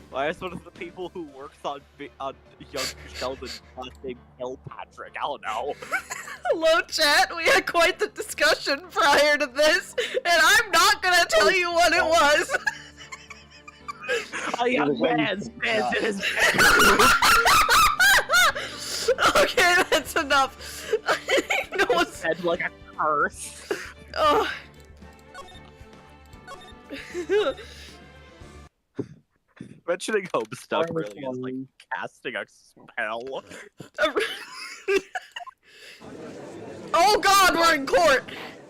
Why is one of the people who works on young Sheldon's last name Kilpatrick? I don't know. Hello, chat. We had quite the discussion prior to this, and I'm not gonna tell you what it was. A young man's in his Okay, that's enough. No one's said like a curse. Oh. Mentioning home stuff really is like casting a spell. Oh god, we're in court!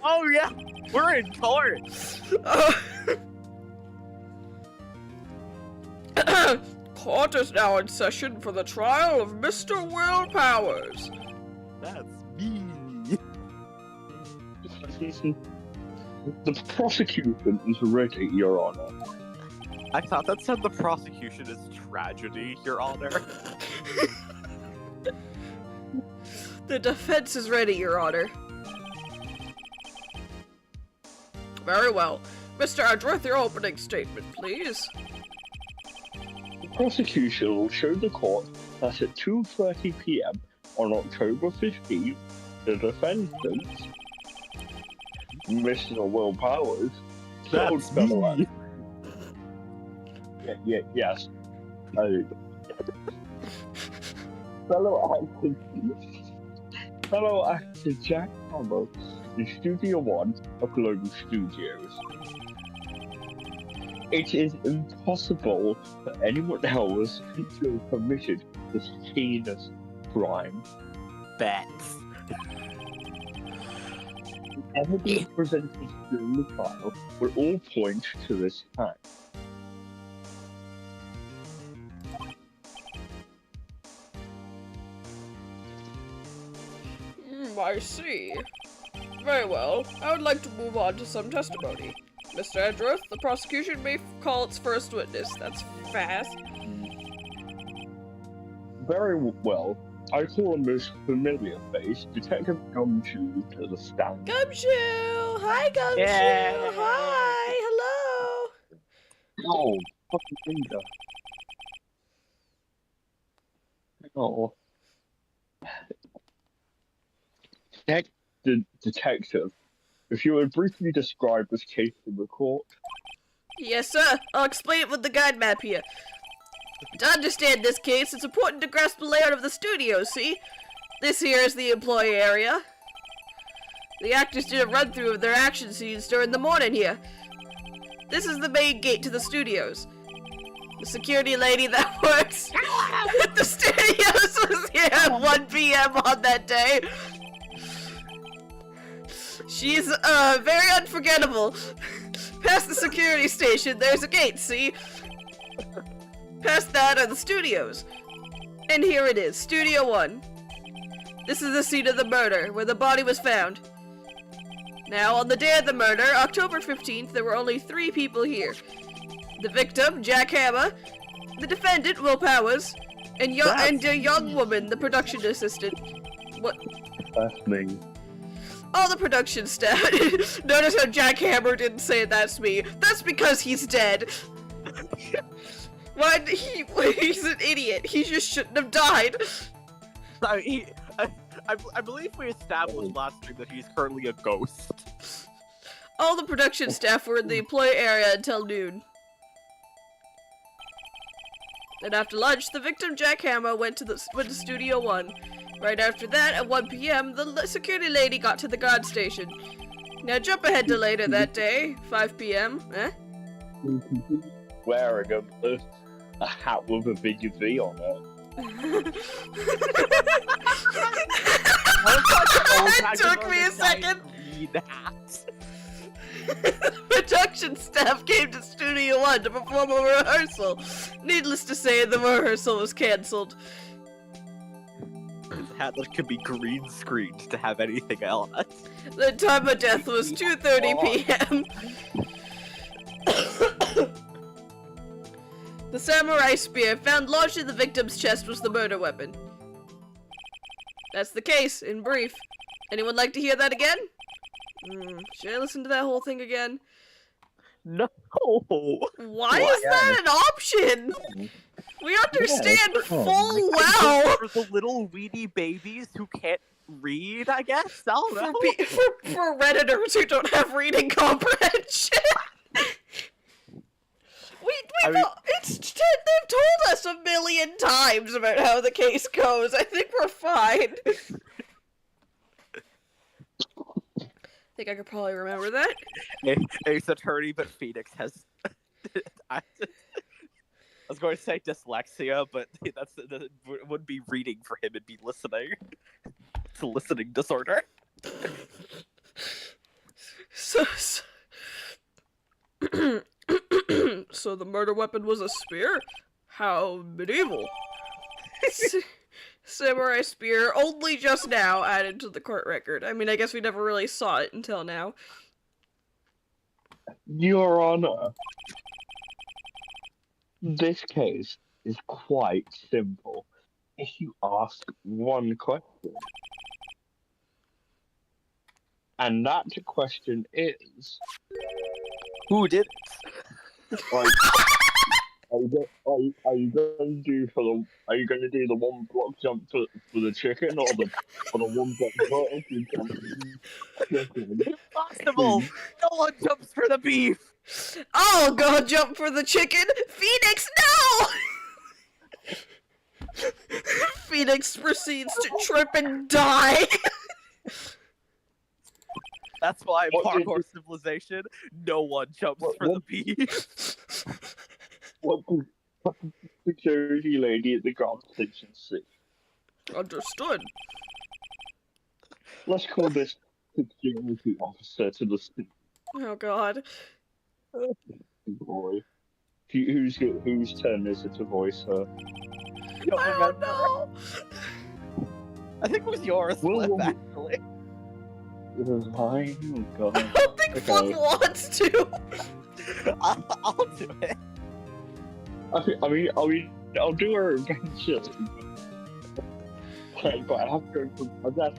Oh yeah, we're in court! Court is now in session for the trial of Mr. Will Powers. That's me. The prosecution is ready, Your Honor. I thought that said the prosecution is tragedy, Your Honor. The defense is ready, Your Honor. Very well. Mr. Edgeworth, your opening statement, please. The prosecution will show the court that at 2:30 p.m. on October 15th, the defendant, Mr. Will Powers, killed fellow yes. Fellow actor Jack Hammer in Studio One of Global Studios. It is impossible for anyone else to have committed this heinous crime. Bets. The evidence presented during the trial will all point to this fact. I see. Very well. I would like to move on to some testimony. Mr. Edgeworth, the prosecution may call its first witness. That's fast. Very well. I call a most familiar face, Detective Gumshoe, to the stand. Gumshoe! Hi, Gumshoe! Yeah. Hi! Hello! Oh, fucking finger. Oh. Detective, if you would briefly describe this case to the court. Yes, sir. I'll explain it with the guide map here. To understand this case, it's important to grasp the layout of the studio, see? This here is the employee area. The actors did a run-through of their action scenes during the morning here. This is the main gate to the studios. The security lady that works at the studios was here at 1 p.m. on that day. She's, very unforgettable. Past the security station, there's a gate, see? Past that are the studios. And here it is, Studio 1. This is the scene of the murder, where the body was found. Now, on the day of the murder, October 15th, there were only 3 people here. The victim, Jack Hammer, the defendant, Will Powers, and a young woman, the production assistant. What? That's me. All the production staff. Notice how Jack Hammer didn't say that's me. That's because he's dead. Why? He's an idiot. He just shouldn't have died. I believe we established last stream that he's currently a ghost. All the production staff were in the employee area until noon. Then after lunch, the victim, Jack Hammer, went to Studio 1. Right after that, at 1 p.m., the security lady got to the guard station. Now jump ahead to later that day, 5 p.m., eh? Wearing a hat with a big V on it. It took me a second. Production staff came to Studio 1 to perform a rehearsal. Needless to say, the rehearsal was cancelled. A hat that could be green screened to have anything else. The time of death was 2:30 p.m. The samurai spear found lodged in the victim's chest was the murder weapon. That's the case, in brief. Anyone like to hear that again? Should I listen to that whole thing again? No. Why Well, is that an option? We understand Yeah, full well For the little weedy babies who can't read, I guess. I don't know. for redditors who don't have reading comprehension. I mean- They've told us 1,000,000 times about how the case goes. I think we're fine. I think I could probably remember that. Ace Attorney, but Phoenix has. I was going to say dyslexia, but that wouldn't be reading for him; it'd be listening. It's a listening disorder. So so the murder weapon was a spear? How medieval. Samurai spear, only just now added to the court record. I mean, I guess we never really saw it until now. Your Honor, this case is quite simple. If you ask one question, and that question is, Who did? like, are you going to do the one block jump for the chicken, or the one block jump for the chicken? Impossible! No one jumps for the beef. I'll go jump for the chicken! Phoenix, no! Phoenix proceeds to trip and die. That's why What did parkour civilization. No one jumps for the beef. What did the security lady at the gas station say? Understood. Let's call this security officer to the scene. Oh god. Boy. Whose turn is it to voice her? Don't I remember. don't know. I think it was yours, Well, Flip, well, actually. It was mine. Oh I god. don't think Okay. Flip wants to. I'll do it. I mean, I'll do her eventually. But I have to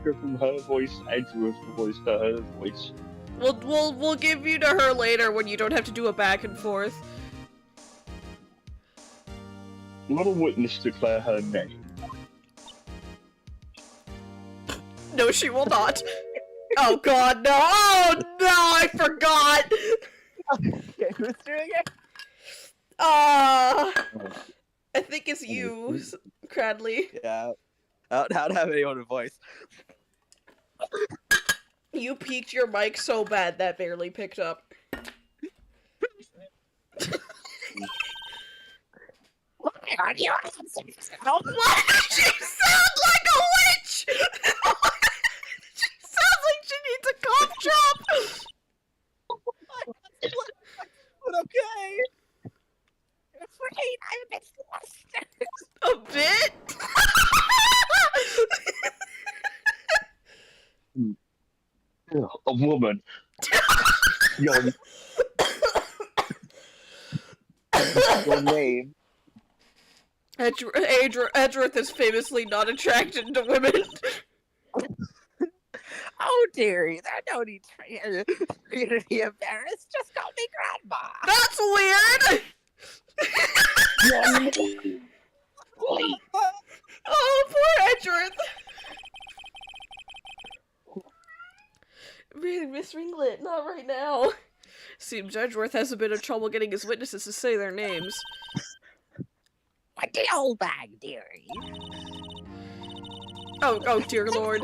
go from her voice, Edgeworth's voice to her voice. We'll give you to her later when you don't have to do a back and forth. Let a witness declare her name. No, she will not. Oh god, no! Oh no, I forgot! Okay, who's doing it? I think it's you, Cradley. Yeah. I don't have anyone to voice. You peaked your mic so bad that barely picked up. Why do you Why does she sound like a witch? She sounds like she needs a cough drop. But okay. It's right. I'm a bit flustered. A bit? A woman. Your name. Edgeworth is famously not attracted to women. Oh, dearie, there's no need for you to be embarrassed. Just call me Grandma. That's weird! Oh, poor Edgeworth! Really, Miss Ringlet, not right now. Seems Edgeworth has a bit of trouble getting his witnesses to say their names. What the old bag, dearie? Oh dear lord.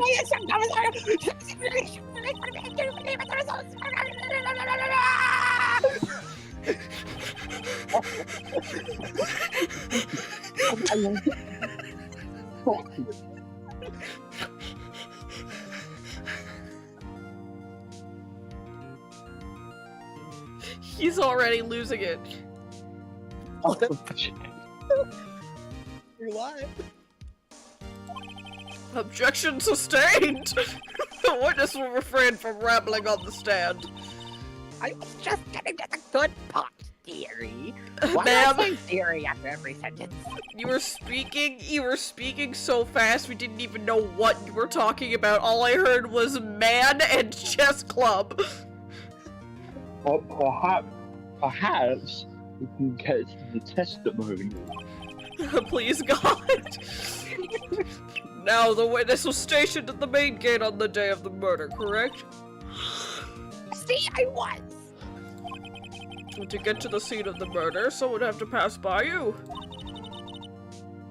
He's already losing it. You're live. Objection sustained! The witness will refrain from rambling on the stand. I was just getting to the good part, dearie. Why Ma'am, do I say dearie after every sentence? you were speaking so fast we didn't even know what you were talking about. All I heard was man and chess club. Perhaps perhaps we can get the testimony. Please, God. Now, the witness was stationed at the main gate on the day of the murder, correct? See, I was. To get to the scene of the murder, someone would have to pass by you.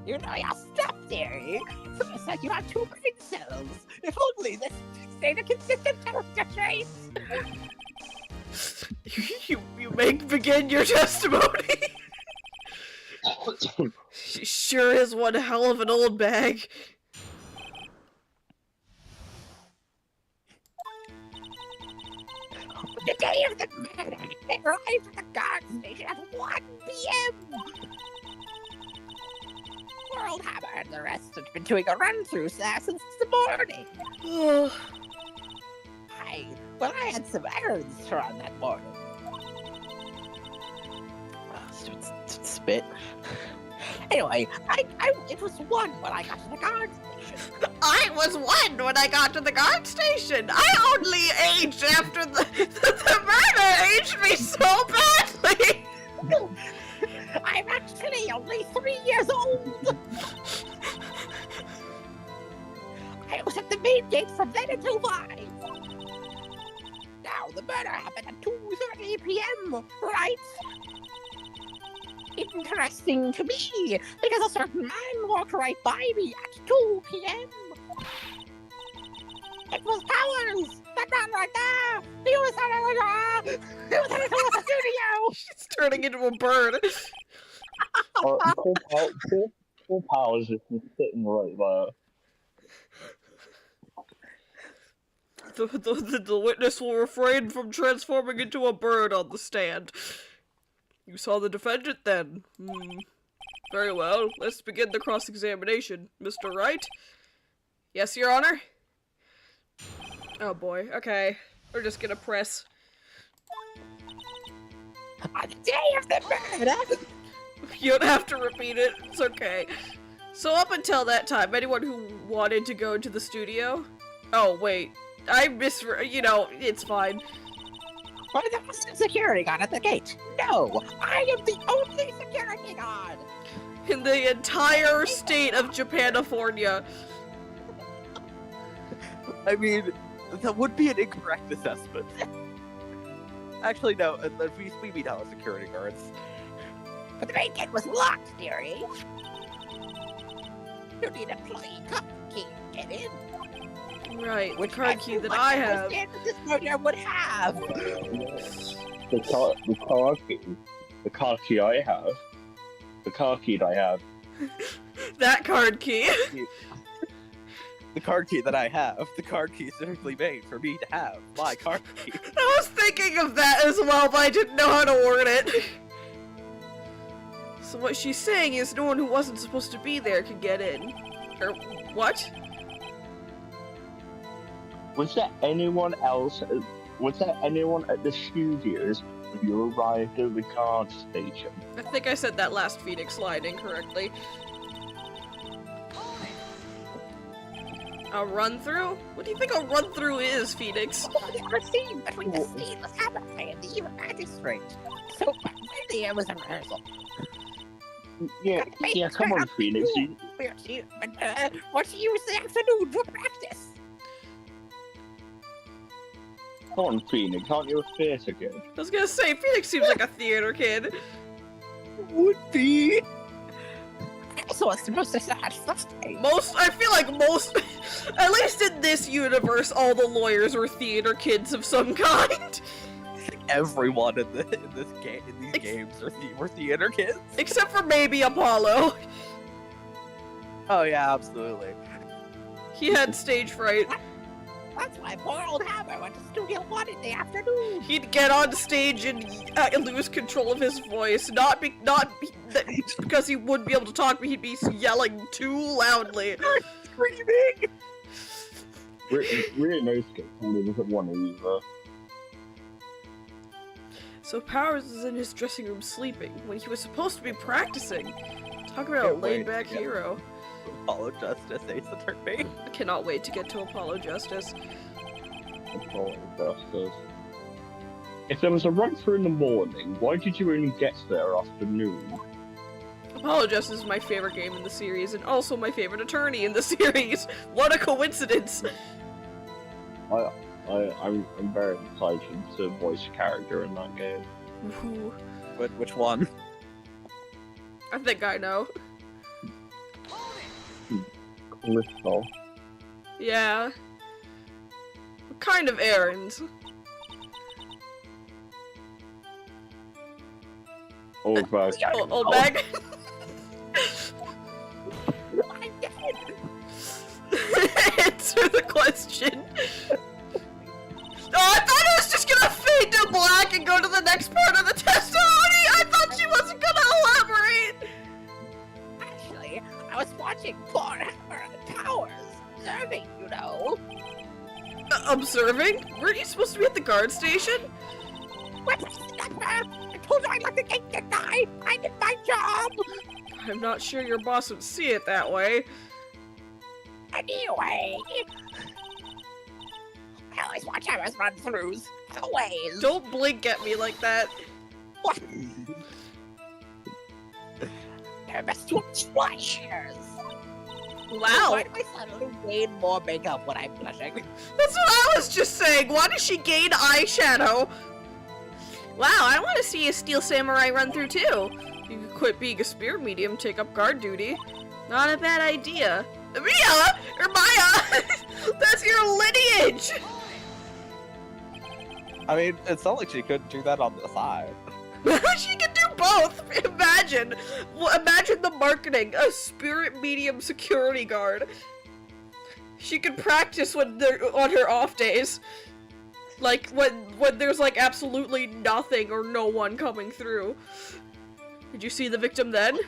You know, I'll stop there. It looks like you have two brain cells. If only this stayed a consistent character trait. You may begin your testimony. She sure is one hell of an old bag. The day of the murder, they arrived at the guard station at 1 p.m. World Hammer and the rest had been doing a run-through there since the morning. I had some errands to run that morning. Spit. Anyway, it was 1 when I got to the guard station. I was 1 when I got to the guard station. I only aged after the murder aged me so badly. I'm actually only 3 years old. I was at the main gate from then until 5. Now, the murder happened at 2:30 p.m., right? Interesting to me, because a certain man walked right by me at 2 p.m. It was Powers! That man right there! He was at the studio! She's turning into a bird. Poor Powers is just sitting right there. The witness will refrain from transforming into a bird on the stand. You saw the defendant then? Very well. Let's begin the cross-examination. Mr. Wright? Yes, Your Honor? Oh boy, okay. We're just gonna press. On the day of the murder! You don't have to repeat it, it's okay. So up until that time, anyone who wanted to go into the studio? Oh, wait. You know, it's fine. Why there was a security guard at the gate? No, I am the only security guard! In the entire state of Japanifornia. I mean, that would be an incorrect assessment. Actually, no, we mean all security guards. But the main gate was locked, dearie. You need an employee card key to get in. Right, which card key that I have. This murder would have. The card key I have. The card key that I have. That card key. The card key that I have. The card key is specifically made for me to have. My card key. I was thinking of that as well, but I didn't know how to word it. So what she's saying is no one who wasn't supposed to be there could get in. Or what? Was there anyone else? Was there anyone at the studios when you arrived at the guard station? I think I said that last Phoenix line incorrectly. A run-through? What do you think a run-through is, Phoenix? Our scene between the seedless hammer and the evil magistrate. So, really, it was a rehearsal. Yeah, come on, Phoenix. What do you use the afternoon to practice? Come on, Phoenix, aren't you a theatre kid? I was gonna say, Phoenix seems like a theater kid. Would be. So it's supposed to start frustrating. I feel like at least in this universe, all the lawyers were theater kids of some kind. Everyone in these games were theater kids. Except for maybe Apollo. Oh yeah, absolutely. He had stage fright. That's why poor old Hammer went to Studio 1 in the afternoon. He'd get on stage and lose control of his voice, not because he wouldn't be able to talk, but he'd be yelling too loudly. Screaming! Really nice kid, probably doesn't want to either. So Powers is in his dressing room sleeping, when he was supposed to be practicing. Talk about a laid-back hero. Apollo Justice, Ace Attorney. I cannot wait to get to Apollo Justice. Apollo Justice. If there was a run-through in the morning, why did you only get there after noon? Apologist is my favorite game in the series, and also my favorite attorney in the series. What a coincidence! I'm very excited to voice a character in that game. Ooh, Which one? I think I know. Crystal. Yeah. What kind of errands? Old bag. Old bag? Answer the question. Oh, I thought it was just gonna fade to black and go to the next part of the testimony! I thought she wasn't gonna elaborate! Actually, I was watching porn at towers, observing, you know. Observing? Weren't you supposed to be at the guard station? I told you I'd let the gate get by! I did my job! I'm not sure your boss would see it that way. Anyway... I always watch Emma's run-throughs. Always! Don't blink at me like that. What? They're best to splashes! Wow. Why do I suddenly gain more makeup when I'm blushing? That's what I was just saying. Why does she gain eyeshadow? Wow, I want to see a Steel Samurai run through too. You could quit being a spear medium, take up guard duty. Not a bad idea. Mia! Or Maya! That's your lineage! I mean, it's not like she couldn't do that on the side. She can do both! Imagine! Well, imagine the marketing. A spirit medium security guard. She can practice when they're on her off days. Like, when there's, like, absolutely nothing or no one coming through. Did you see the victim then?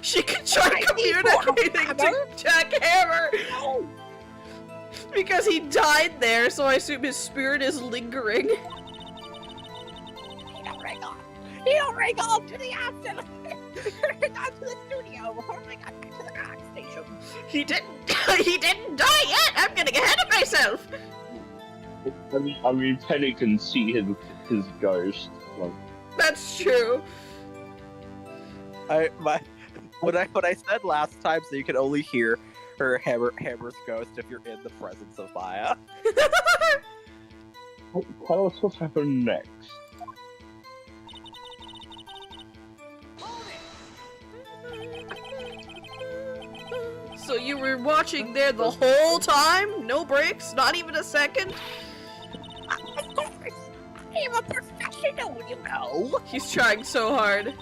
She can try communicating to Jack Hammer! No! Because he died there, so I assume his spirit is lingering. He don't ring on! He don't ring on to the option! Ring on to the studio before we got back to the gas station! He didn't die yet! I'm getting ahead of myself! I mean, Penny can see his ghost. Like, That's true. What I said last time, so you can only hear her Hammer's ghost if you're in the presence of Maya. tell us what happened next. So you were watching there the whole time? No breaks? Not even a second? Of course! I am a professional, you know! He's trying so hard.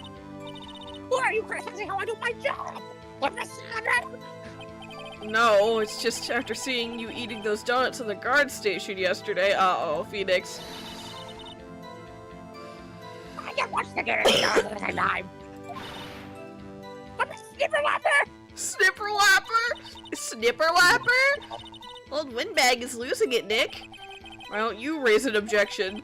Why are you criticizing how I do my job? What the son? No, it's just after seeing you eating those donuts in the guard station yesterday. Uh-oh, Phoenix. I can watch the game at the same time! I'm a snipper lapper! Snipper Lapper? Snipper Lapper? Old Windbag is losing it, Nick. Why don't you raise an objection?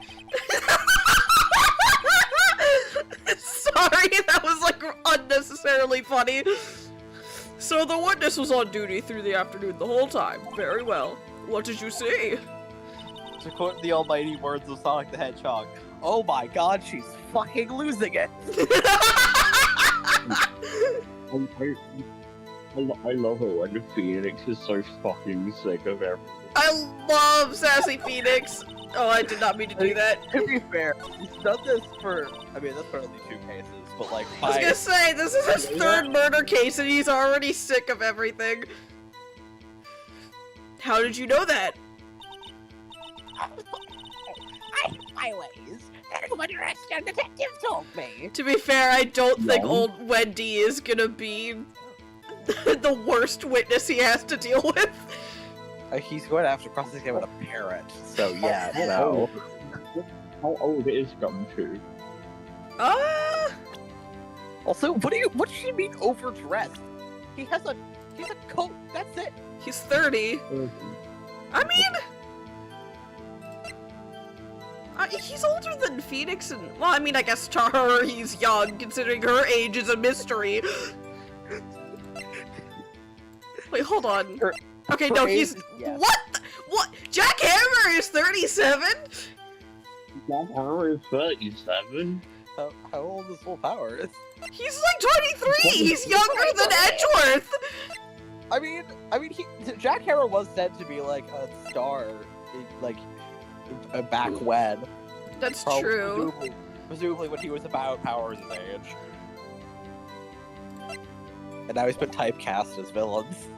Sorry, that was like unnecessarily funny. So the witness was on duty through the afternoon the whole time. Very well. What did you see? To quote the almighty words of Sonic the Hedgehog, oh my god, she's fucking losing it! I love it when Phoenix is so fucking sick of everything. I love Sassy Phoenix. Oh, I did not mean to do that. To be fair, he's done this for, I mean, that's for only 2 cases, but like, I was gonna say, this is his third murder case and he's already sick of everything. How did you know that? I have my ways. That's what your resident detective told me. To be fair, I don't think No. old Wendy is gonna be the worst witness he has to deal with. he's going to have to cross examine a parrot, so yeah, no. How old is Gumshoe? Also, what do you mean overdressed? He's a coat, that's it. He's 30. I mean... he's older than Phoenix and... Well, I mean, I guess to her he's young, considering her age is a mystery. Wait, hold on. Okay, no, he's... Yes. What? What? Jack Hammer is 37? Jack Harrow is 37. How old is Full Powers? He's like 23! He's younger than Edgeworth! Jack Harrow was said to be like a star, back when. That's true. Presumably when he was about Powers' age. And now he's been typecast as villains.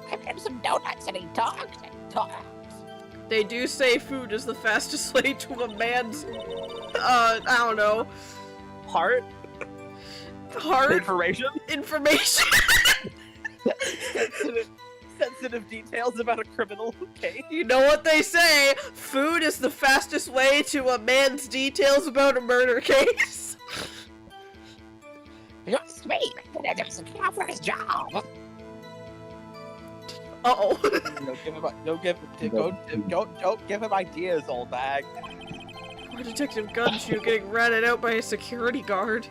Give him some donuts and he talks and talks. They do say food is the fastest way to a man's, I don't know, Heart? Information? Information. Sensitive details about a criminal case. You know what they say? Food is the fastest way to a man's details about a murder case. Just me. Let him secure for his job. Uh-oh. Don't give him ideas, old bag. Poor Detective Gumshoe getting ratted out by a security guard.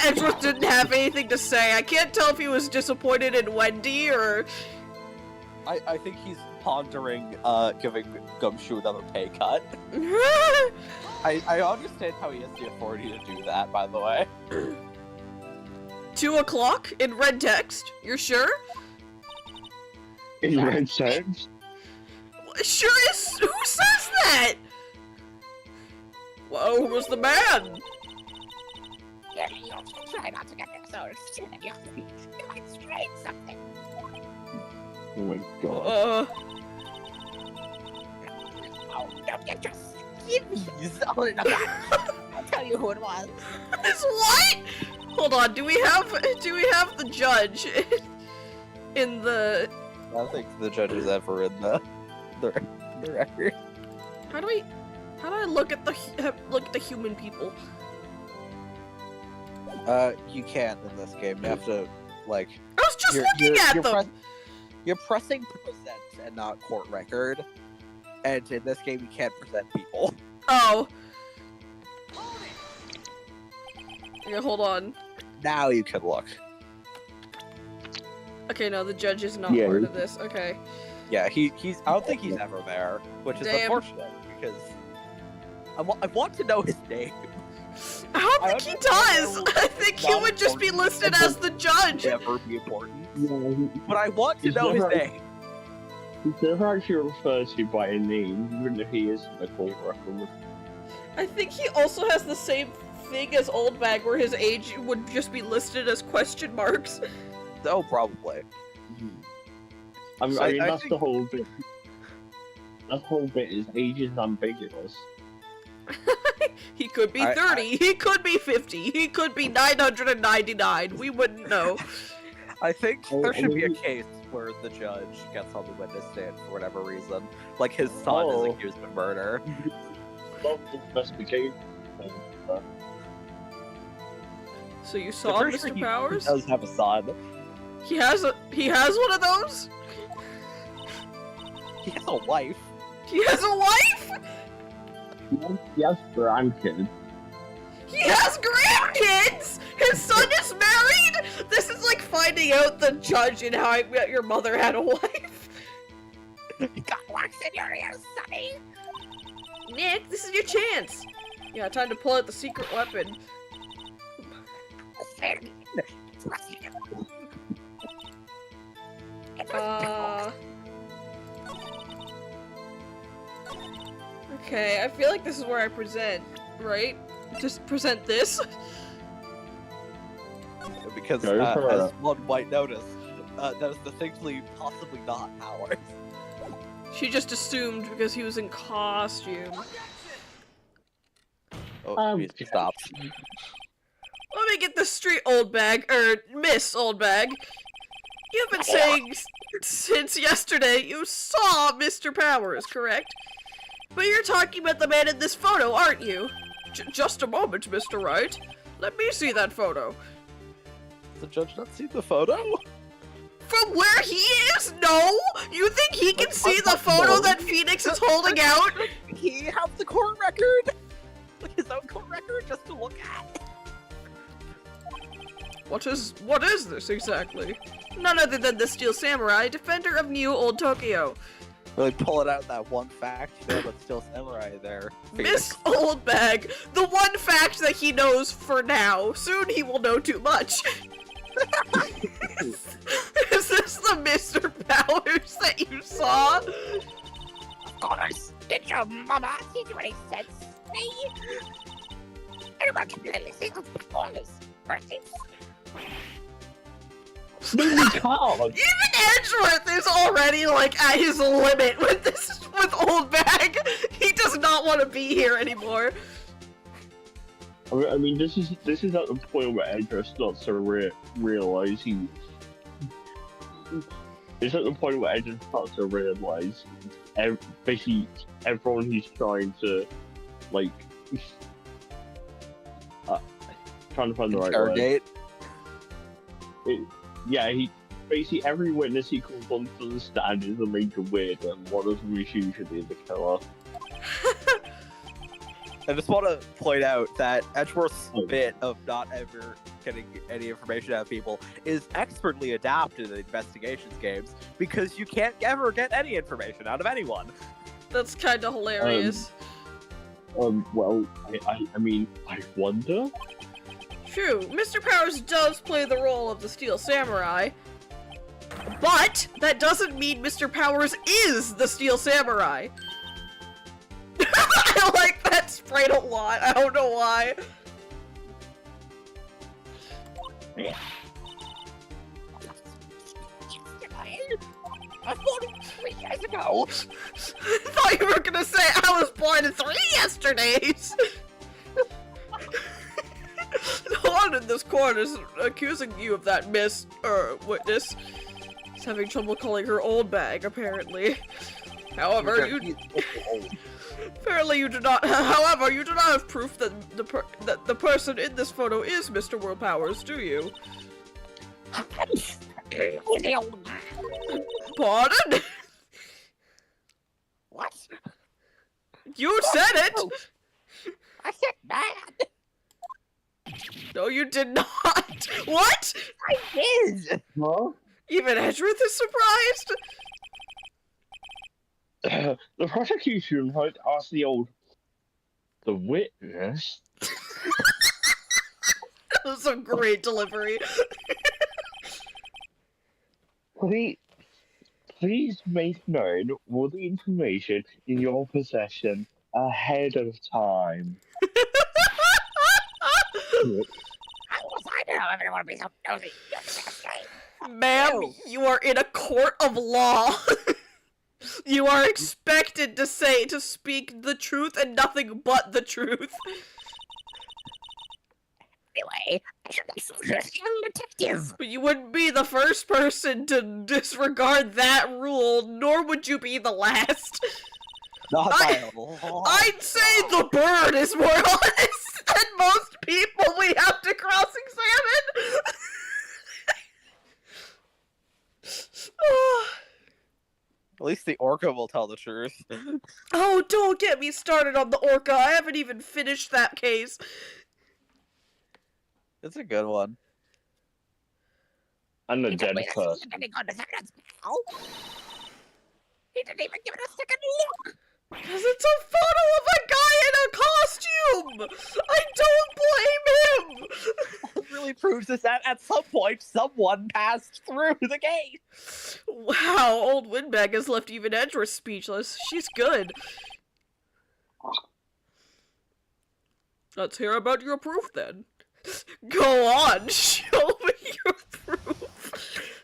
Edgeworth didn't have anything to say. I can't tell if he was disappointed in Wendy or... I think he's pondering giving Gumshoe another pay cut. I understand how he has the authority to do that, by the way. 2 o'clock in red text. You're sure? In red text? Sure is. Who says that? Whoa, who was the man? Yeah, you try not to get so excited. You might strain something. Oh my god. Oh, don't get your skivvies all in a bun. I'll tell you who it was. It's what? Hold on, do we have the judge in the... I don't think the judge is ever in the record. How do I look at the human people? You can't in this game. You have to, like... I was just looking at them! You're pressing present and not court record. And in this game, you can't present people. Oh. Yeah, hold on. Now you can look. Okay, no, the judge is not Yeah. part of this. Okay. Yeah, he's. I don't think he's ever there, which is Damn. unfortunate because I want to know his name. I don't think he does! I think he would just be listed as the judge! Never be important. Yeah, But I want to He's know his never- name. he's never actually referred to by a name, even if he is the court record. I think he also has the same thing as Old Bag, where his age would just be listed as question marks. Oh, probably. I mean, So I that's think- the whole bit. That whole bit is age is ambiguous. He could be I- 30, he could be 50, he could be 999, we wouldn't know. I think Oh, there should be a maybe- case where the judge gets on the witness stand for whatever reason. Like his son Oh. is accused of murder. Not investigation. So you I'm saw pretty Mr. sure he Powers? does have a son. He has one of those? He has a wife. He has a wife? Yes, grandkid. He has grandkids! His son is married? This is like finding out the judge in How I Met Your Mother had a wife. You got wax in your ears, Sonny. Nick, this is your chance. Yeah, time to pull out the secret weapon. Okay, I feel like this is where I present, right? Just present this. Because Go for as it. one might notice, that is distinctly possibly not ours. She just assumed because he was in costume. Oh, he stopped. Let me get this straight, Old Bag, Miss Old Bag. You've been saying since yesterday you saw Mr. Powers, correct? But you're talking about the man in this photo, aren't you? Just a moment, Mr. Wright. Let me see that photo. Does the judge not see the photo? From where he is? No! You think he can see the photo that Phoenix is holding out? He has the court record? Like his own court record just to look at? What is this exactly? None other than the Steel Samurai, defender of New Old Tokyo. Really pulling out that one fact, but still samurai there. Miss Oldbag, the one fact that he knows for now. Soon he will know too much. Is this the Mr. Powers that you saw? Of course. Did your mama teach you any sense? Me? Everyone can clearly see the performance. No, you can't. Even Edgeworth is already like at his limit with Oldbag. He does not want to be here anymore. I mean, this is at the point where Edgar starts to realize he. It's at the point where Edgar starts to realize, basically, everyone he's trying to, like, trying to find the right word. Yeah, he basically every witness he calls onto the stand is a major weird, and one of them is usually the killer. I just want to point out that Edgeworth's bit of not ever getting any information out of people is expertly adapted in investigations games because you can't ever get any information out of anyone. That's kind of hilarious. Well, I mean, I wonder. True, Mr. Powers does play the role of the Steel Samurai, but that doesn't mean Mr. Powers is the Steel Samurai. I like that sprite a lot, I don't know why. I thought it was 3 years ago. I thought you were gonna say I was born in 3 yesterdays! No one in this court is accusing you of that, witness. He's having trouble calling her Oldbag, apparently. However, apparently you do not. However, you do not have proof that the person in this photo is Mr. World Powers, do you? Pardon? What? You said it. I said man. No, you did not. What? I did. Huh? Even Edgeworth is surprised. The prosecution had asked the witness. That was a great delivery. Please make known all the information in your possession ahead of time. How was I to know everyone would be so nosy? Ma'am, you are in a court of law. You are expected to speak the truth and nothing but the truth. Anyway, I should be suspicious detective. But you wouldn't be the first person to disregard that rule, nor would you be the last. Not by a lot. I'd say the bird is more honest than most people we have to cross-examine. At least the orca will tell the truth. Oh, don't get me started on the orca. I haven't even finished that case. It's a good one. And the He dead told me to person. see anything on his evidence, pal. He didn't even give it a second look. Because it's a photo of a guy in a costume! I don't blame him! It really proves is that at some point someone passed through the gate. Wow, old Windbag has left even Edgeworth speechless. She's good. Let's hear about your proof then. Go on, show me your proof.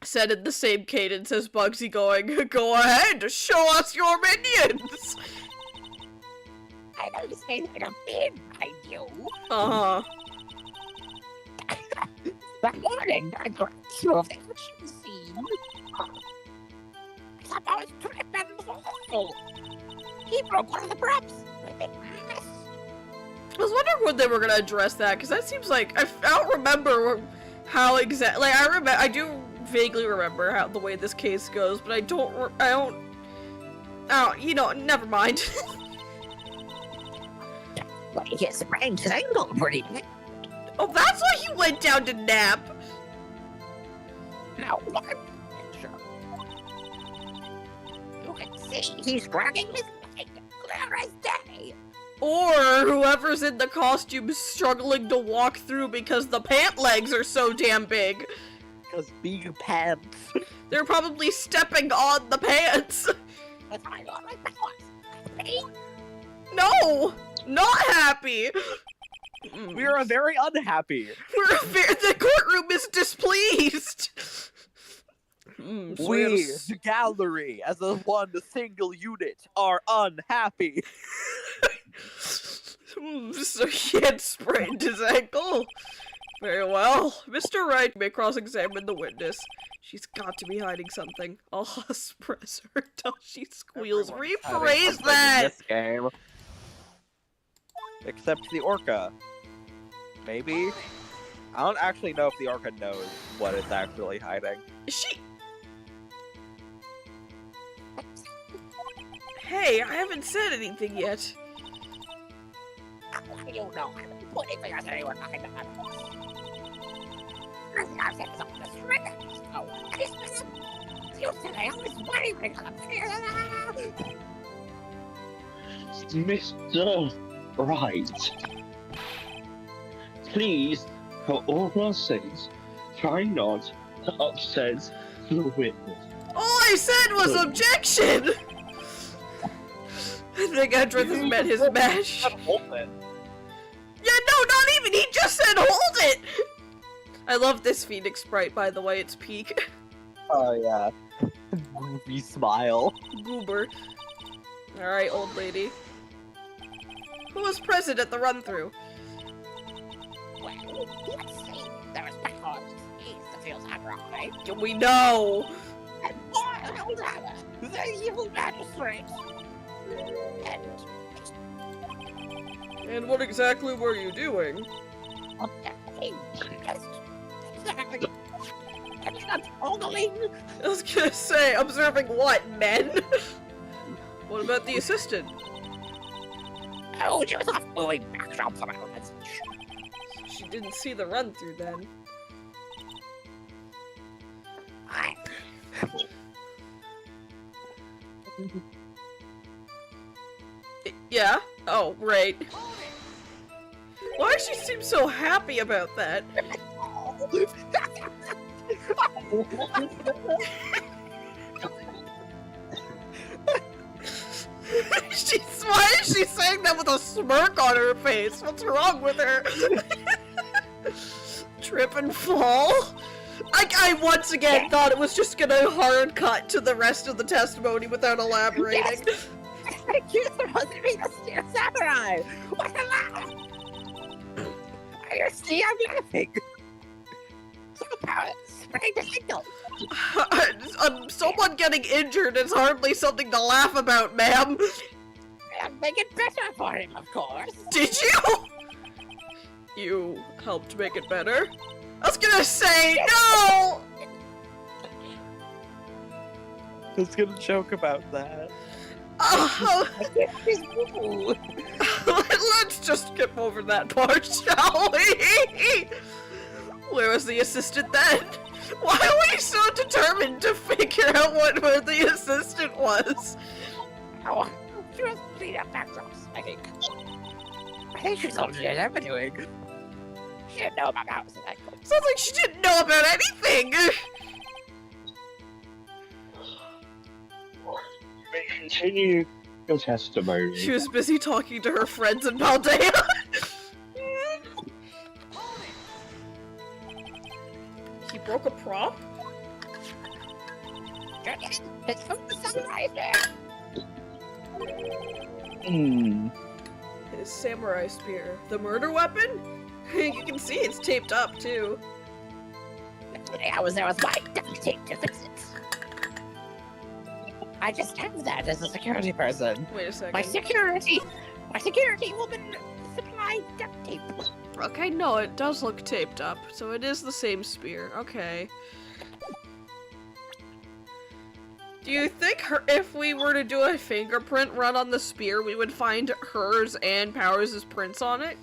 Said in the same cadence as Bugsy going, go ahead, show us your minions! I know you say that I'm being behind you. Uh-huh. That morning, I got two of the action scene. I thought I was trying to bend the wall. He broke one of the props. I was wondering when they were gonna address that, because that seems like I don't remember how exactly. Like I do vaguely remember how the way this case goes, but I don't. You know, never mind. But he gets sprained his ankle pretty big. Oh, that's why he went down to nap. Now, look, See, he's dragging his leg. Clear as day. Or whoever's in the costume is struggling to walk through because the pant legs are so damn big. Because big pants. They're probably stepping on the pants. That's my God, my powers. No! Not happy! We are very unhappy. The courtroom is displeased! We, the gallery, as a one single unit, are unhappy. So he had sprained his ankle. Very well. Mr. Wright may cross-examine the witness. She's got to be hiding something. I'll press her till she squeals. Everyone's hiding Rephrase something that! in this game. Except the orca. Maybe? I don't actually know if the orca knows what it's actually hiding. She... Hey, I haven't said anything yet. How do you know? I haven't put anything else anywhere behind the evidence. I've said something to Shredder. Oh, you said I always worry when it comes Mr. Wright, please, for all our sakes, try not to upset the witness. All I said was objection! I think Edrith has met his match. Hold it. Yeah, no, not even! He just said hold it! I love this Phoenix sprite, by the way, it's peak. Oh, yeah. Goofy smile. Goober. Alright, old lady. Who was present at the run-through? Well, let's see. There was Peckhorn. He's the field samurai. We know! And Wild Hammer, the evil magistrate. And what exactly were you doing? I was gonna say, observing what, men? What about the assistant? Oh, she was off moving backdrops around. She didn't see the run-through then. Yeah? Oh, right. Why does she seem so happy about that? Why is she saying that with a smirk on her face? What's wrong with her? Trip and fall? I once again thought it was just gonna hard cut to the rest of the testimony without elaborating. Yes. You're supposed to be the steel samurai! What a lie! You see, I'm laughing. Sprained ankle. Someone getting injured is hardly something to laugh about, ma'am. I'll make it better for him, of course. Did you? You helped make it better? I was gonna say, no! I was gonna joke about that. Let's just skip over that part, shall we? Where was the assistant then? Why are we so determined to figure out where the assistant was? Oh, she was clean up backdrops, I think. I think she told you what I'm doing. She didn't know about house and ankle. Sounds like she didn't know about anything! You may continue your testimony. She was busy talking to her friends in Paldea. He broke a prop? It's from the samurai there. His samurai spear. The murder weapon? You can see it's taped up, too. The day I was there with my duct tape to fix it. I just have that as a security person. Wait a second. My security woman supplied duct tape. Okay, no, it does look taped up, so it is the same spear. Okay. Do you think if we were to do a fingerprint run on the spear, we would find hers and Powers' prints on it?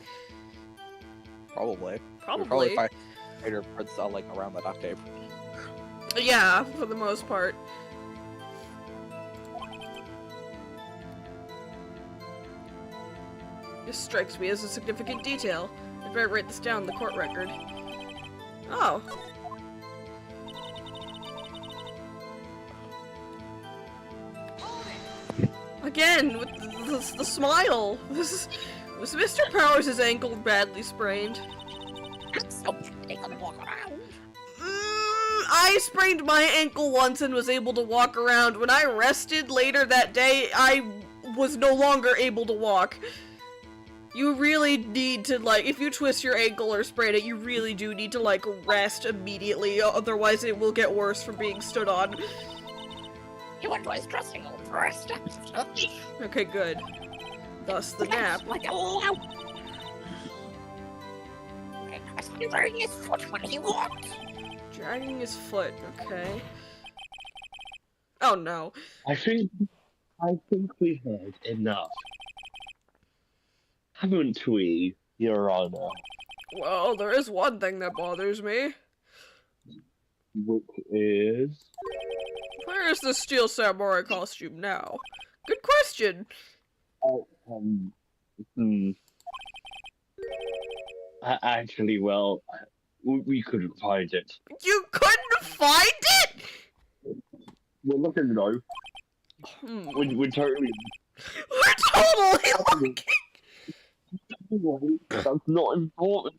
Probably. Probably. Find later prints all like around the duct tape. Yeah, for the most part. This strikes me as a significant detail. I better write this down in the court record. Oh. Again, with the smile. Was Mr. Powers' ankle badly sprained? So they can walk around. I sprained my ankle once and was able to walk around. When I rested later that day, I was no longer able to walk. You really need to, like, if you twist your ankle or sprain it, you really do need to, like, rest immediately, otherwise it will get worse from being stood on. You enjoy stressing over us. Okay, good. Thus the nap. Like a loud. I saw him wearing his foot when he walked. Dragging his foot, okay. Oh no. I think we've heard enough. Haven't we, Your Honor? Well, there is one thing that bothers me. Which is... Where is the Steel Samurai costume now? Good question. Actually, well, we couldn't find it. You couldn't find it? We're looking though. We're totally... We're totally looking! That's not important.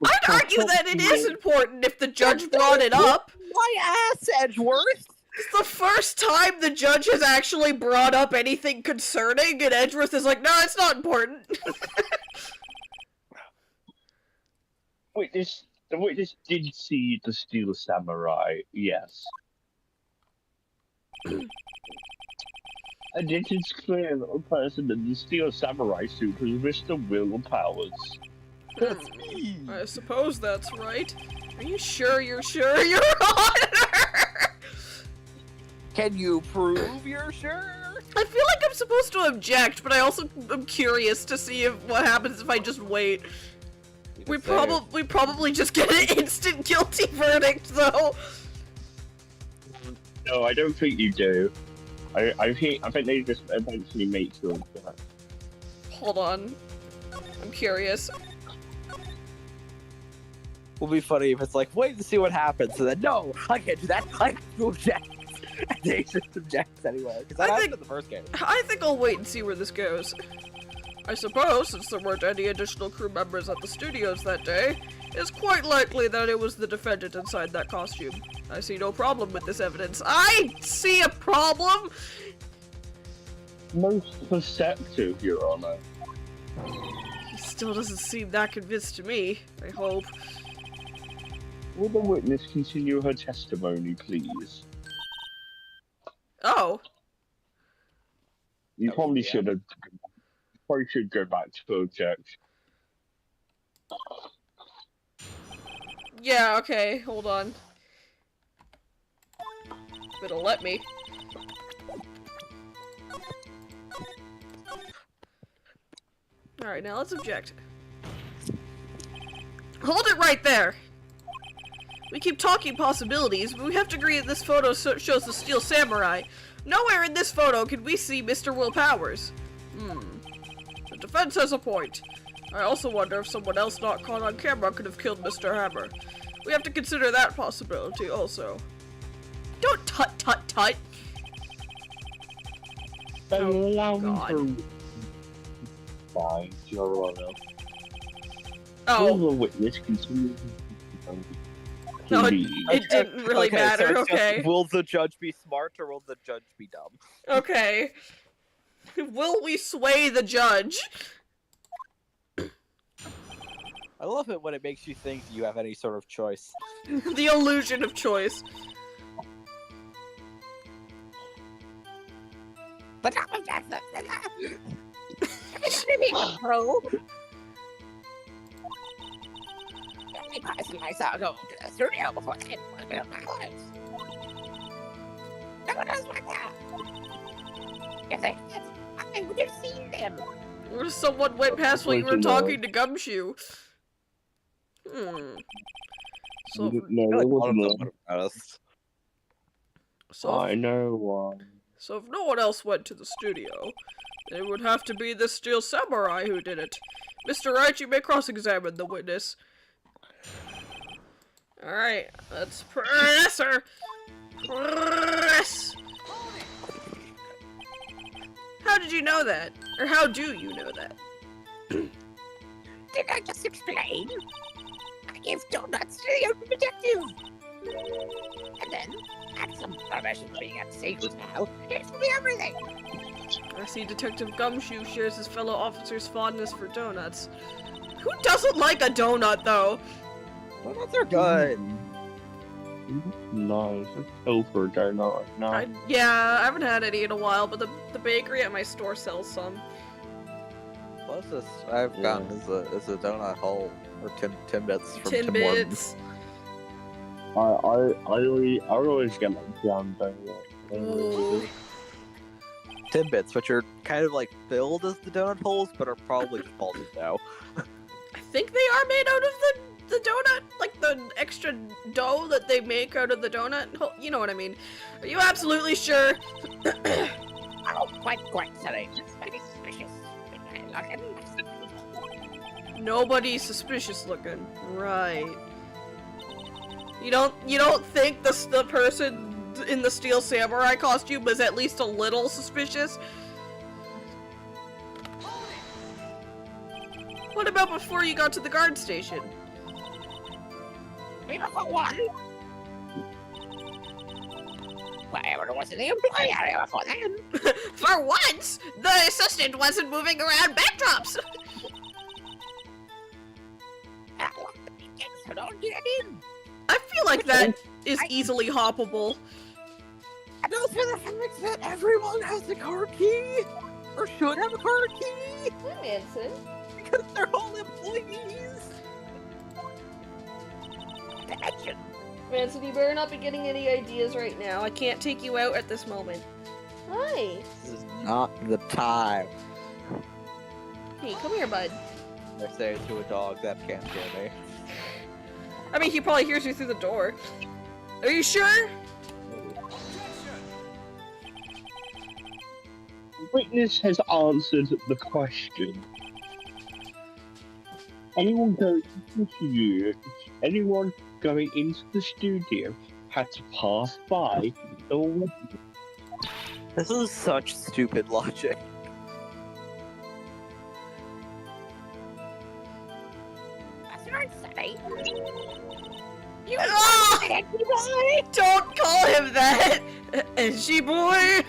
I'd argue that it is important if the judge brought it up. My ass, Edgeworth! It's the first time the judge has actually brought up anything concerning, and Edgeworth is like, no, it's not important. The witness did see the Steel Samurai, yes. And it is clear that the person in the Steel Samurai suit was Mr. Will Powers. That's me! I suppose that's right. Are you sure you're sure, Your Honor? Can you prove you're sure? I feel like I'm supposed to object, but I also am curious to see what happens if I just wait. We probably just get an instant guilty verdict, though. No, I don't think you do. I think they just eventually make sure of that. Hold on. I'm curious. Will be funny if it's like, wait to see what happens, and then, no, I can't do that, I have to object. And they just object anyway, because that happened in the first game. I think I'll wait and see where this goes. I suppose, since there weren't any additional crew members at the studios that day, it's quite likely that it was the defendant inside that costume. I see no problem with this evidence. I see a problem! Most perceptive, Your Honor. He still doesn't seem that convinced to me, I hope. Will the witness continue her testimony, please? Oh. You probably should have... Probably should go back to object. Yeah, okay, hold on. It'll let me. Alright, now let's object. Hold it right there! We keep talking possibilities, but we have to agree that this photo shows the Steel Samurai. Nowhere in this photo can we see Mr. Will Powers. The defense has a point. I also wonder if someone else not caught on camera could have killed Mr. Hammer. We have to consider that possibility also. Don't tut-tut-tut! Allow me God. to... Fine, Your Honor. Oh. Will the witness continue... No, Please. it didn't really Okay, matter, so it's just, okay. will the judge be smart, or will the judge be dumb? Okay. Will we sway the judge? I love it when it makes you think you have any sort of choice. The illusion of choice. But I'm objecting. It's me, bro. The only person I saw go to the studio before it was Will Powers. No one else like that. If they did, I would have seen them. Or someone went past while you were talking to Gumshoe. So, No, it wasn't. Honest. so I know one. So if no one else went to the studio, it would have to be the Steel Samurai who did it. Mr. Wright, you may cross-examine the witness. Alright, let's press her. Press! How did you know that? Or how do you know that? Did I just explain? I gave donuts to the young detective. And then, had some permission being unsafe now. It's me everything. I see Detective Gumshoe shares his fellow officer's fondness for donuts. Who doesn't like a donut, though? Donuts are good. No, it's still for a donut. No. Yeah, I haven't had any in a while, but the bakery at my store sells some. Closest I've gotten is a donut hole or Timbits from Tim Timbits. I always get like jam donut. Ooh. Timbits, which are kind of like filled as the donut holes, but are probably just balled of dough. I think they are made out of the donut, like the extra dough that they make out of the donut. You know what I mean. Are you absolutely sure? Oh, quite silly. Very suspicious. Nobody's suspicious looking. Right. You don't think the person in the Steel Samurai costume was at least a little suspicious? What about before you got to the guard station? Maybe for one. Whatever was the employee area for them. For once, the assistant wasn't moving around backdrops. So don't get in. I feel like that is easily hoppable. And also the fact that everyone has a car key, or should have a car key, Hi, Manson. because they're all employees. Attention. Manson, you better not be getting any ideas right now. I can't take you out at this moment. Hi. This is not the time. Hey, come here, bud. I say to a dog that can't hear me. I mean, he probably hears you through the door. Are you sure? Witness has answered the question. Anyone going into the studio had to pass by the witness. This is such stupid logic. That's right, Sonny. You Ah! edgy boy. Don't call him that! Edgy boy!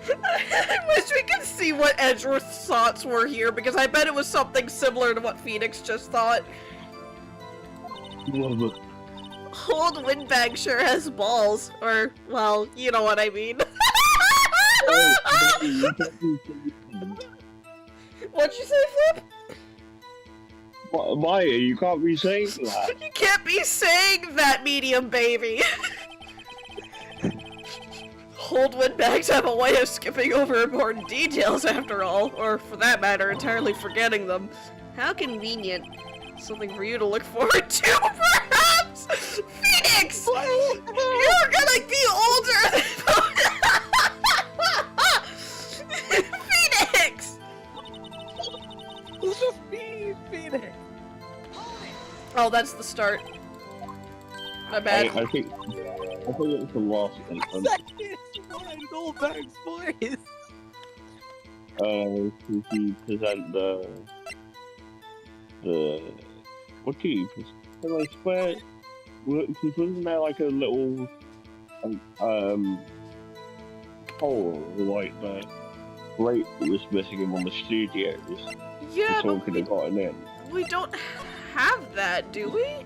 I wish we could see what Edgeworth's thoughts were here, because I bet it was something similar to what Phoenix just thought. Old Windbag sure has balls. Or, well, you know what I mean. What'd you say, Flip? Maya, you can't be saying that. You can't be saying that, medium baby! Old windbags have a way of skipping over important details after all, or for that matter, entirely forgetting them. How convenient. Something for you to look forward to, perhaps? Phoenix! You're gonna be older than Phoenix! It's just me, Phoenix. Oh, that's the start. My bad. I think it's the last one. Second, an old bag's voice. To present the what do you present? I swear, because wasn't there like a little hole like the Wright was missing in one of the studios? Yeah, someone but could have gotten in. we don't have that, do we?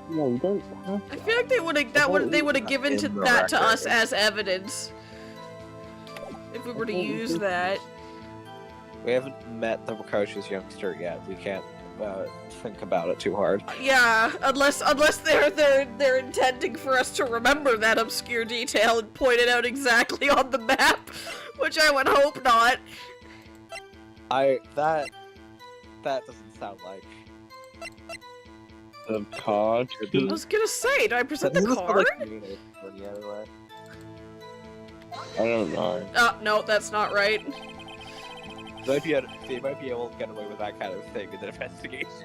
No, we don't have. I feel like they would have they would have given In the that to us record. as evidence if we were to use that. We haven't met the precocious youngster yet. We can't think about it too hard. Yeah, unless they're intending for us to remember that obscure detail and point it out exactly on the map, which I would hope not. That doesn't sound like The card. I was gonna say, did I present the card? Anyway. I don't know. No, that's not right. They might be able to get away with that kind of thing in the investigations.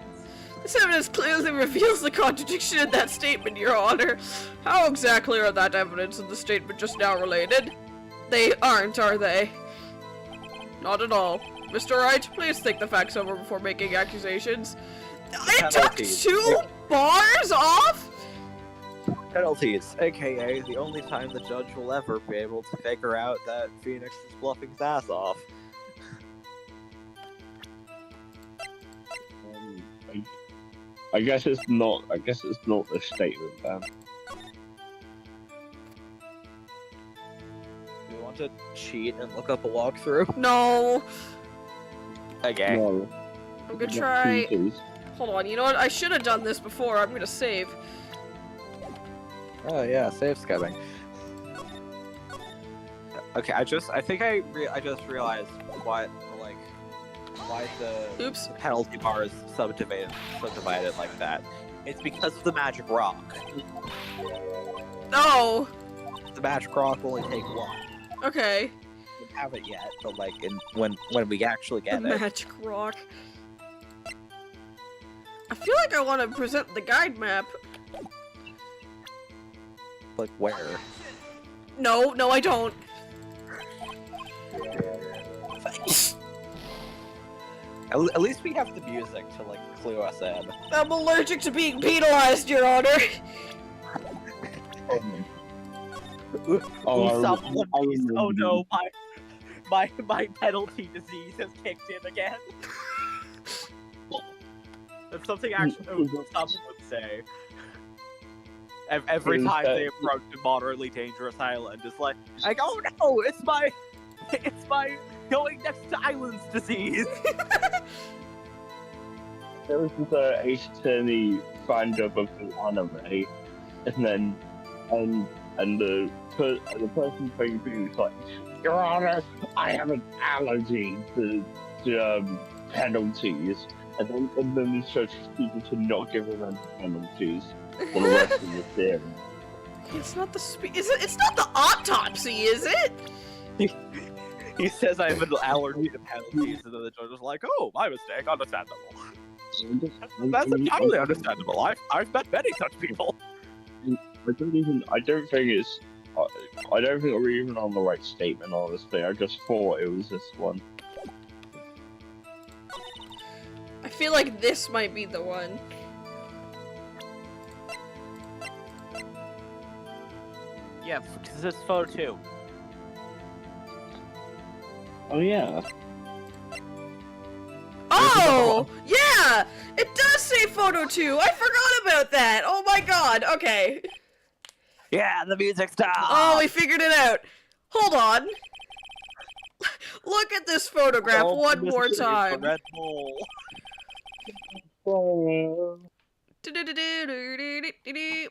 This evidence clearly reveals the contradiction in that statement, Your Honor. How exactly are that evidence and the statement just now related? They aren't, are they? Not at all. Mr. Wright, please think the facts over before making accusations. I took 2 bars off? Penalties, aka the only time the judge will ever be able to figure out that Phoenix is bluffing his ass off. I guess it's not. I guess it's not the statement then. You want to cheat and look up a walkthrough? No. Okay. No. I'm gonna try. Hold on, you know what? I should have done this before. I'm gonna save. Oh yeah, save scumming. Okay, I just realized why the Oops. penalty bar is subdivided like that. It's because of the magic rock. Oh. The magic rock will only take 1. Okay. We don't have it yet, but like when we actually The get it. magic rock. I feel like I want to present the guide map. Like where? No, I don't. At least we have the music to like clue us in. I'm allergic to being penalized, Your Honor. Oh no, my penalty disease has kicked in again. That's something actually someone would say. Every time they approach a moderately dangerous island, it's like, oh no, it's my going next to islands disease. There was this Ace Attorney fandom of the anime, and the person playing the was like, Your Honor, I have an allergy to penalties, and then he starts people to not give him any penalties for the rest of the series. It's not the it's not the autopsy, is it? He says I have an allergy to penalties, and then the judge is like, oh, my mistake, understandable. That's entirely understandable. I've met many such people. I don't think we're even on the right statement, honestly. I just thought it was this one. I feel like this might be the one. Yeah, because it's photo 2. Oh yeah. Oh! Yeah! It does say photo 2! I forgot about that! Oh my god, okay. Yeah, the music stopped! Oh, we figured it out! Hold on! Look at this photograph one more time! Red Bull.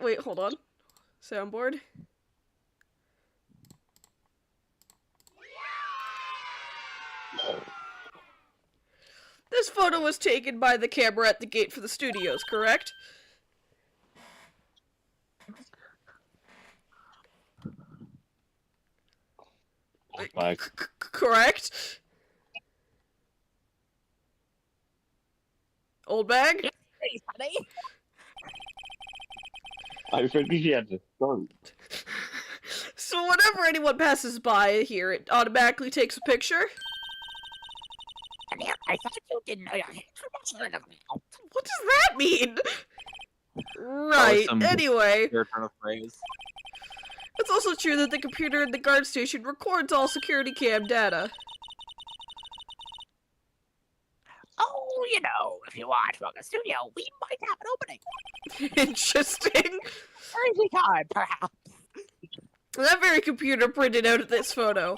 Wait, hold on. Soundboard. This photo was taken by the camera at the gate for the studios, correct? Correct? Old bag? Hey, honey. I think he had to start. So whenever anyone passes by here, it automatically takes a picture? I thought you didn't know. What does that mean? Right, anyway. Your turn of phrase. It's also true that the computer in the guard station records all security cam data. Oh, you know, if you watch from the studio, we might have an opening. Interesting. Every time, perhaps. That very computer printed out this photo.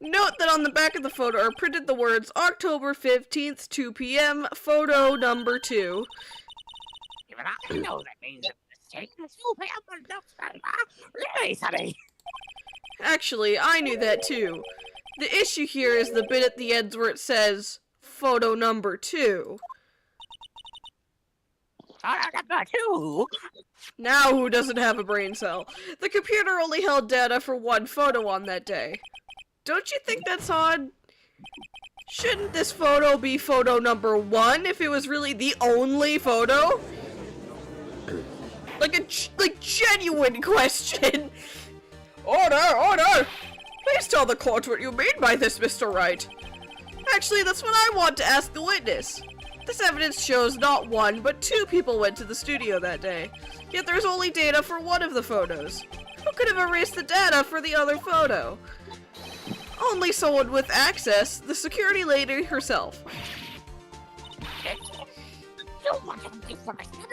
Note that on the back of the photo are printed the words October 15th, 2 p.m., photo number 2. Even I know that means a mistake. It's 2 p.m. but that's really, honey. Actually, I knew that too. The issue here is the bit at the end where it says photo number 2. Photo number 2. Now who doesn't have a brain cell? The computer only held data for one photo on that day. Don't you think that's odd? Shouldn't this photo be photo number 1 if it was really the only photo? Like genuine question. Order, order! Please tell the court what you mean by this, Mr. Wright. Actually, that's what I want to ask the witness. This evidence shows not 1, but 2 people went to the studio that day. Yet there's only data for one of the photos. Who could have erased the data for the other photo? Only someone with access, the security lady herself. You want to be for my service?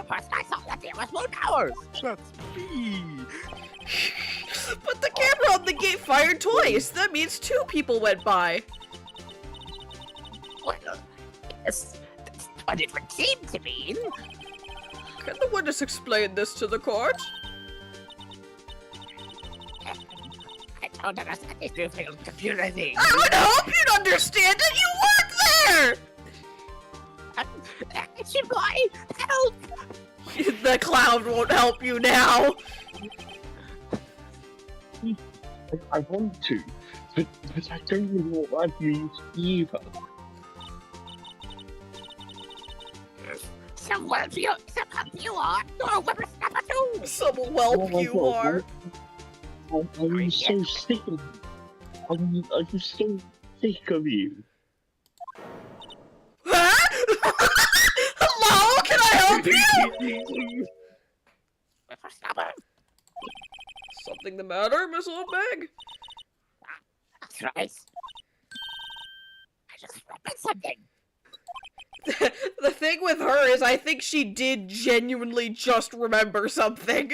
First I saw that there was more towers. That's me. But the camera on the gate fired twice. That means 2 people went by. Well, yes, that's what it would seem to mean. Can the witness explain this to the court? I don't understand this new computer thing. I would hope you'd understand it. You work there. Boy, help! The clown won't help you now. I want to, but I don't know what I've used either. Some whelp you are. You're a whippersnapper too. Some whelp Oh my you God, are. I'm so sick of you. I'm so sick of you. Huh? Hello? Can I help you? Whippersnapper. Something the matter, Miss Oldbag? That's right. I just remembered something. The thing with her is I think she did genuinely just remember something.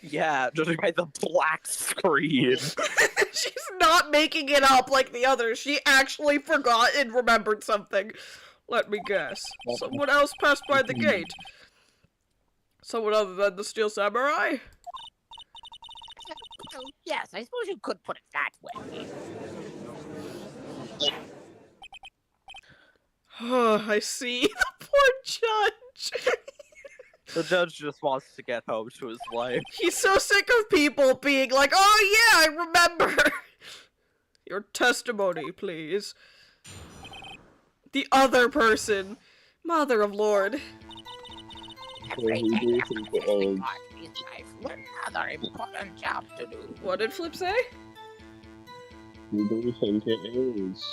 Yeah, just by the black screen. She's not making it up like the others. She actually forgot and remembered something. Let me guess. Someone else passed by the gate. Someone other than the Steel Samurai? Well, yes, I suppose you could put it that way. Oh, I see. The poor judge. The judge just wants to get home to his wife. He's so sick of people being like, oh yeah, I remember. Your testimony, please. The other person. Mother of Lord. Every Well, day we do after think finishing of- Archie's life, another important job to do. What did Flip say? You don't think it is.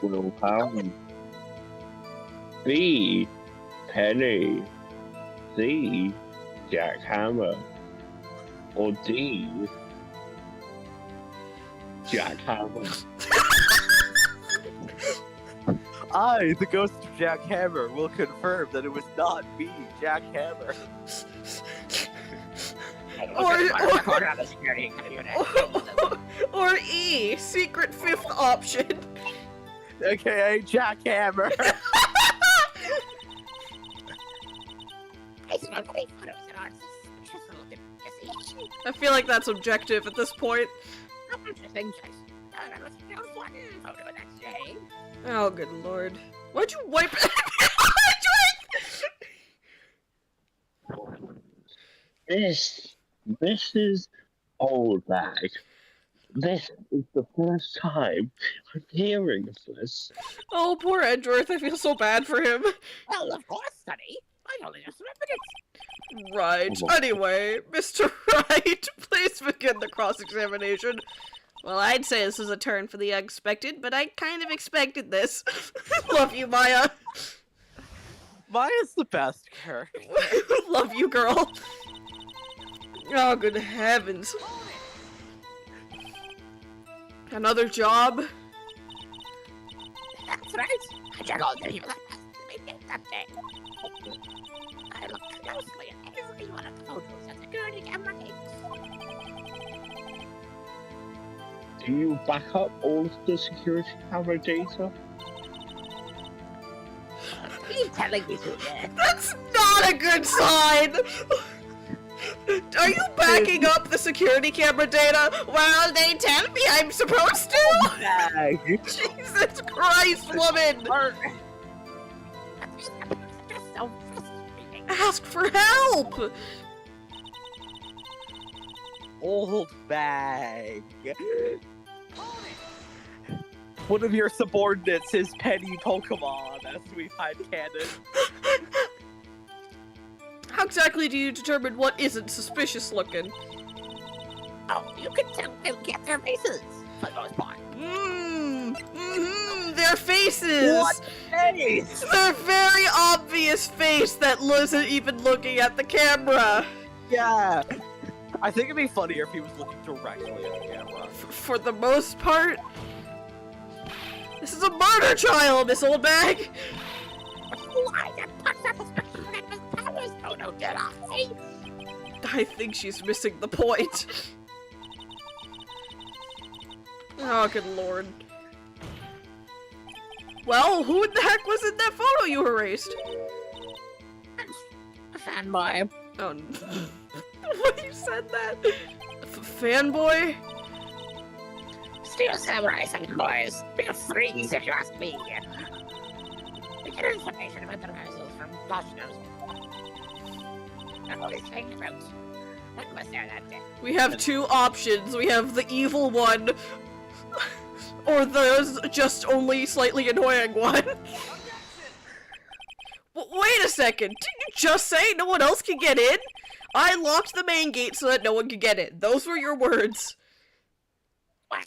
Will pound. B. Penny. C. Jackhammer. Or D. Jackhammer. I, the ghost of Jack Hammer, will confirm that it was not me, Jack Hammer. Or E, secret 5th option. AKA Jack Hammer. I feel like that's objective at this point. Oh, good lord. Why'd you wipe it? This is old bag. This is the first time I'm hearing of this. Oh, poor Edgeworth. I feel so bad for him. Well, of course, Sonny. I only just remembered it. Right. Anyway, Mr. Wright, please begin the cross-examination. Well, I'd say this is a turn for the unexpected, but I kind of expected this. Love you, Maya. Maya's the best character. Love you, girl. Oh, good heavens. Another job? That's right. I check all the people that passed day. I looked closely at every one of the photos that the security camera takes. Do you back up all of the security camera data? Are you telling me to? That's not a good sign! Are you backing up the security camera data? Well, they tell me I'm supposed to! Bag. Jesus Christ, woman! Just so frustrating. Ask for help! Old bag. One of your subordinates is Penny Pokemon, as we find canon. How exactly do you determine what isn't suspicious looking? Oh, you can tell they'll get their faces for the most part. Their faces! What face? Their very obvious face that isn't even looking at the camera! Yeah. I think it'd be funnier if he was looking directly at the camera. For the most part. This is a murder trial, Miss Oldbag! Why did Puxa suspect that his powers? Oh no, did I? I think she's missing the point. Oh, good lord. Well, who in the heck was in that photo you erased? A fanboy. Oh, what you said that? Fanboy? Steel Samurai fanboys. They're freaks if you ask me. We get information about the rehearsals from Boston's. I'm always saying about. When was there that day? We have two options. We have the evil one, or the just only slightly annoying one. Wait a second, didn't you just say no one else can get in? I locked the main gate so that no one could get in. Those were your words. What?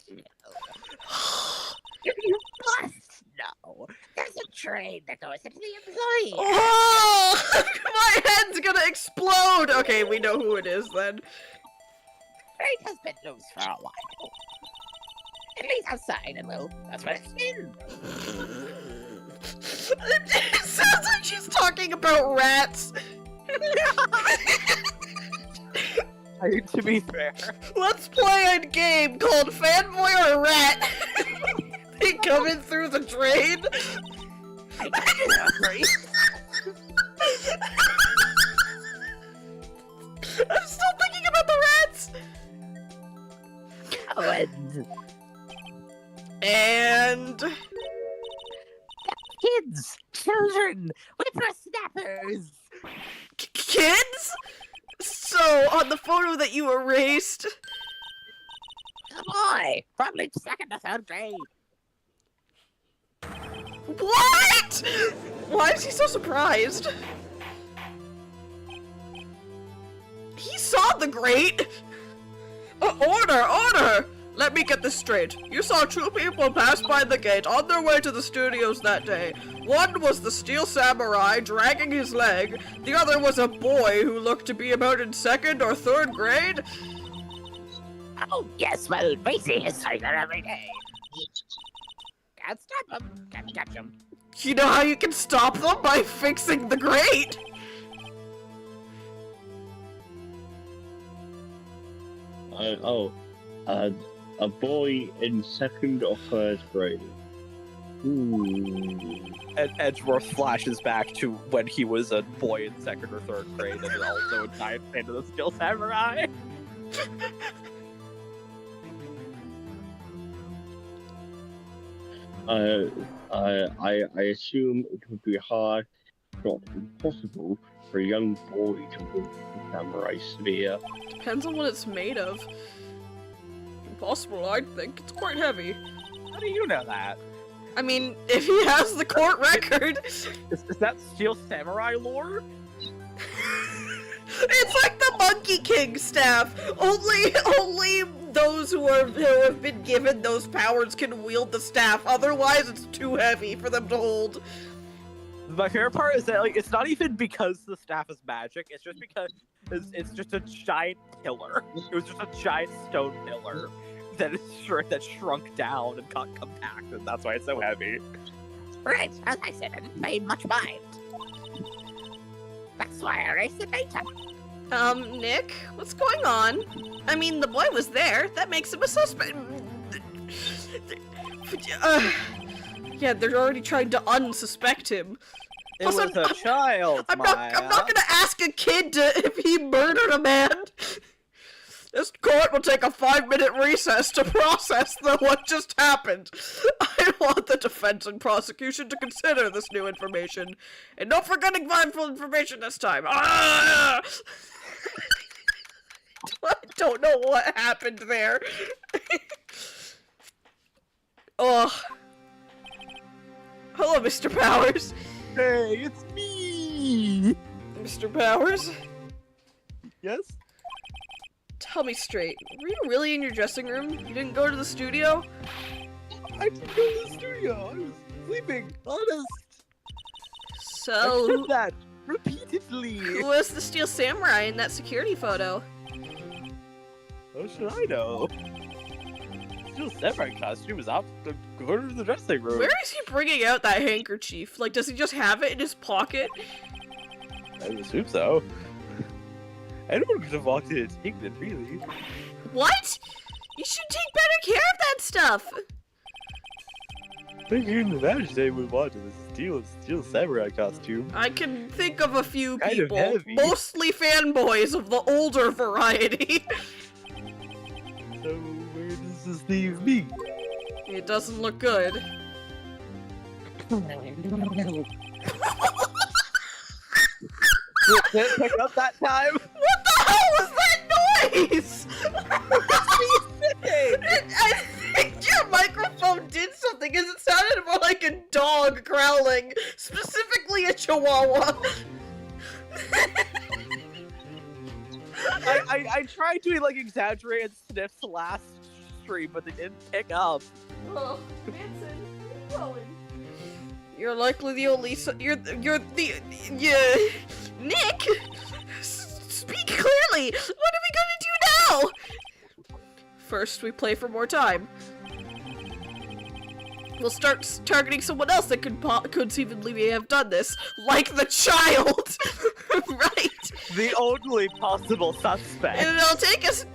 You must know. There's a train that goes into the employee. Oh, my head's gonna explode. Okay, we know who it is then. Train has been loose for a while. At least outside, and well, that's what it's been. It sounds like she's talking about rats. I mean, to be fair. Let's play a game called Fanboy or Rat. They come in through the drain. I'm still thinking about the rats. And Kids, children, whippersnappers. Kids? So, on the photo that you erased... A boy, probably second or third grade. What?! Why is he so surprised? He saw the grate! Order! Let me get this straight. You saw two people pass by the gate on their way to the studios that day. One was the Steel Samurai dragging his leg. The other was a boy who looked to be about in second or third grade. Oh, yes, well, we see his tiger every day. Can't stop him, can't catch him. You know how you can stop them? By fixing the grate! A boy in second or third grade. Edgeworth flashes back to when he was a boy in second or third grade and also a giant fan of the Steel Samurai. I assume it would be hard, not impossible, for a young boy to win the samurai sphere. Depends on what it's made of. Impossible, I'd think. It's quite heavy. How do you know that? I mean, if he has the court record... Is that Steel Samurai lore? It's like the Monkey King staff! Only those who have been given those powers can wield the staff, otherwise it's too heavy for them to hold. My favorite part is that, like, it's not even because the staff is magic, it's just because it's just a giant pillar. It was just a giant stone pillar that shrunk down and got compact, and that's why it's so heavy. Right, as I said, I didn't pay much mind. That's why I erased the data. Nick, what's going on? I mean, the boy was there. That makes him a suspect. Yeah, they're already trying to unsuspect him. It Also, was a child, I'm not gonna ask a kid if he murdered a man. This court will take a 5-minute recess to process what just happened. I want the defense and prosecution to consider this new information. And no forgetting mindful information this time. Ah! I don't know what happened there. Oh. Hello, Mr. Powers. Hey, it's me! Mr. Powers? Yes? Tell me straight, were you really in your dressing room? You didn't go to the studio? I didn't go to the studio. I was sleeping. Honest. I So, said that repeatedly. who was the Steel Samurai in that security photo? How should I know? Still samurai costume was out to go to the dressing room. Where is he bringing out that handkerchief? Like, does he just have it in his pocket? I would assume so. Anyone could have walked in and taken it, really. What? You should take better care of that stuff! I can imagine they would want to steal samurai costume. I can think of a few Kind of people, heavy. mostly fanboys of the older variety. So where does this leave me? It doesn't look good. Didn't pick up that time. What the hell was that noise? I think your microphone did something, because it sounded more like a dog growling, specifically a chihuahua. I tried to like exaggerate sniffs last stream, but they didn't pick up. Oh, Manson, where are you going? You're likely the only Nick! Speak clearly! What are we gonna do now? First, we play for more time. We'll start targeting someone else that could conceivably have done this, like the child! Right? The only possible suspect. And it'll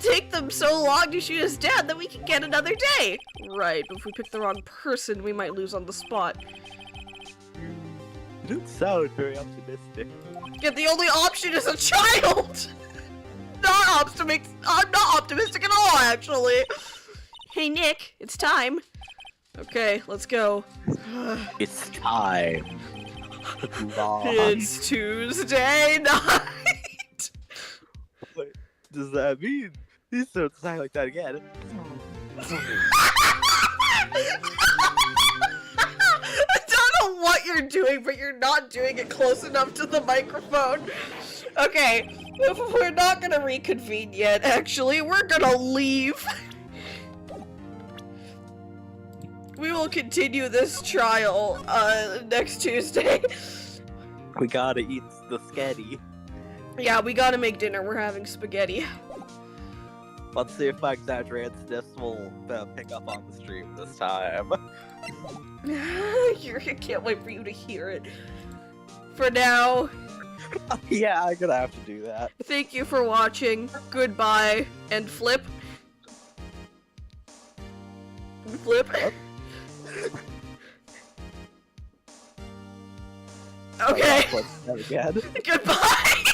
take them so long to shoot us down that we can get another day! Right, but if we pick the wrong person, we might lose on the spot. You don't sound very optimistic. Yet the only option is a child! I'm not optimistic at all, actually! Hey, Nick, it's time. Okay, let's go. It's time. It's Tuesday night! What does that mean? Please don't sound like that again. I don't know what you're doing, but you're not doing it close enough to the microphone. Okay, we're not gonna reconvene yet, actually. We're gonna leave. We will continue this trial, next Tuesday. We gotta eat the sketty. Yeah, we gotta make dinner. We're having spaghetti. Let's see if my exaggerated sniffs will pick up on the stream this time. I can't wait for you to hear it. For now, Yeah, I'm gonna have to do that. thank you for watching. Goodbye. And flip. Flip. Okay. Let's again. Goodbye.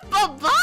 Bye-bye.